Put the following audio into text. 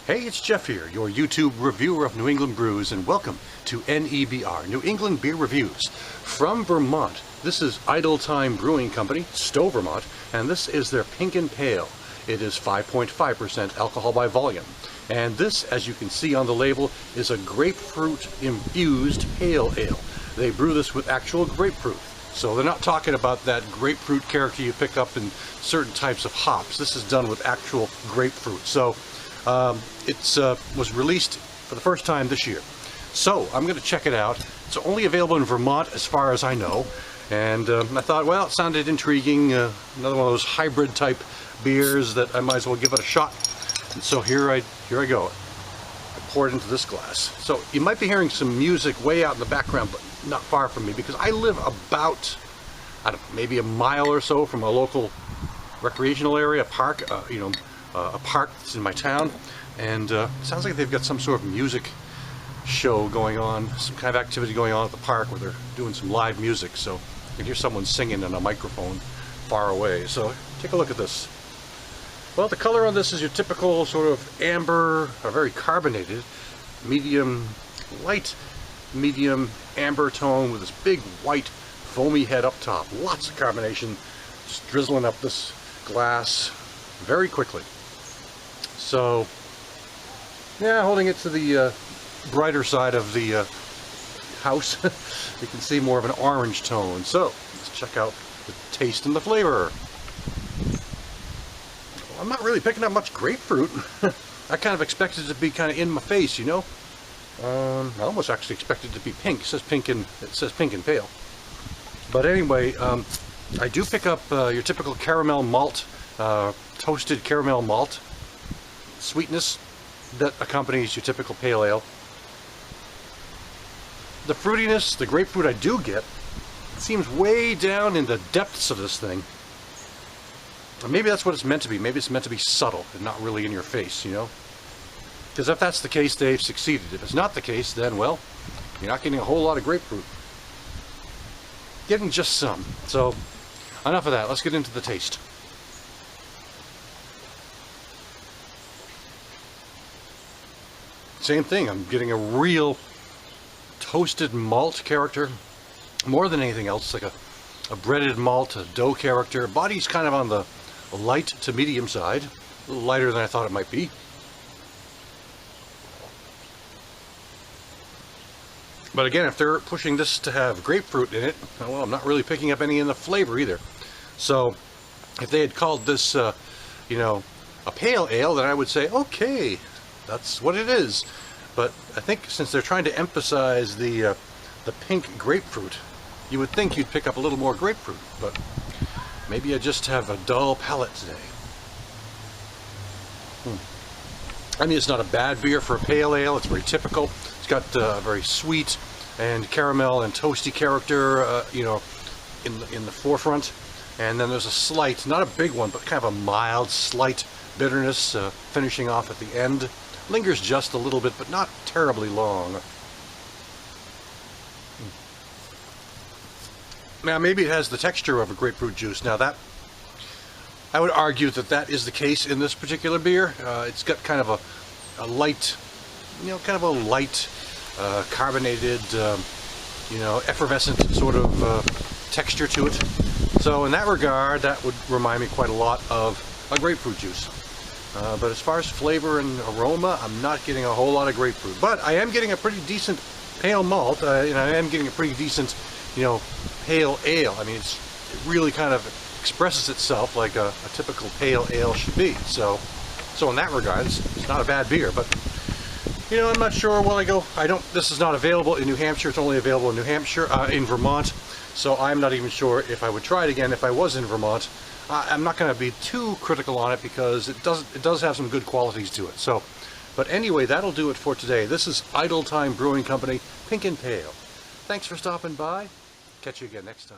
Hey, it's Jeff here, your YouTube reviewer of New England brews, and welcome to NEBR, New England Beer Reviews. From Vermont, this is Idletyme Brewing Company, Stowe, Vermont, and this is their Pink and Pale. It is 5.5% alcohol by volume. And this, as you can see on the label, is a grapefruit-infused pale ale. They brew this with actual grapefruit. So they're not talking about that grapefruit character you pick up in certain types of hops. This is done with actual grapefruit. So it was released for the first time this year. So I'm going to check it out. It's only available in Vermont as far as I know. And I thought, well, it sounded intriguing. Another one of those hybrid type beers that I might as well give it a shot. And so here I go. I pour it into this glass. So you might be hearing some music way out in the background, but not far from me, because I live about, I don't know, maybe a mile or so from a local recreational area, a park, a park that's in my town, and it sounds like they've got some sort of music show going on, some kind of activity going on at the park where they're doing some live music, so you can hear someone singing in a microphone far away. So take a look at this. Well, the color on this is your typical sort of amber, or very carbonated, light medium amber tone with this big white foamy head up top. Lots of carbonation just drizzling up this glass very quickly. So yeah, holding it to the brighter side of the house, you can see more of an orange tone. So let's check out the taste and the flavor. Well, I'm not really picking up much grapefruit. I kind of expected it to be kind of in my face, you know. I almost actually expected it to be pink. It says pink and pale. But anyway, I do pick up your typical caramel malt, toasted caramel malt sweetness that accompanies your typical pale ale. The fruitiness, the grapefruit I do get, seems way down in the depths of this thing. Or maybe that's what it's meant to be. Maybe it's meant to be subtle and not really in your face, you know? Because if that's the case, they've succeeded. If it's not the case, then, well, you're not getting a whole lot of grapefruit. Getting just some. So, enough of that. Let's get into the taste. Same thing. I'm getting a real toasted malt character. More than anything else, like a breaded malt, a dough character. Body's kind of on the light to medium side. A little lighter than I thought it might be. But again, if they're pushing this to have grapefruit in it, well, I'm not really picking up any in the flavor either. So, if they had called this, a pale ale, then I would say, okay, that's what it is. But I think since they're trying to emphasize the pink grapefruit, you would think you'd pick up a little more grapefruit. But maybe I just have a dull palate today. I mean, it's not a bad beer for a pale ale. It's very typical. It's got a very sweet and caramel and toasty character, in the forefront. And then there's a slight, not a big one, but kind of a mild, slight bitterness finishing off at the end. Lingers just a little bit, but not terribly long. Now, maybe it has the texture of a grapefruit juice. Now, that I would argue that is the case in this particular beer. It's got kind of a light, carbonated, effervescent sort of texture to it. So in that regard, that would remind me quite a lot of a grapefruit juice. But as far as flavor and aroma, I'm not getting a whole lot of grapefruit. But I am getting a pretty decent pale malt. I am getting a pretty decent, pale ale. I mean, it really kind of expresses itself like a typical pale ale should be. So in that regard, it's not a bad beer. But I'm not sure. Well, this is not available in New Hampshire. It's only available in New Hampshire, in Vermont. So I'm not even sure if I would try it again if I was in Vermont. I'm not going to be too critical on it because it does have some good qualities to it. So, but anyway, that'll do it for today. This is Idletyme Brewing Company, Pink and Pale. Thanks for stopping by. Catch you again next time.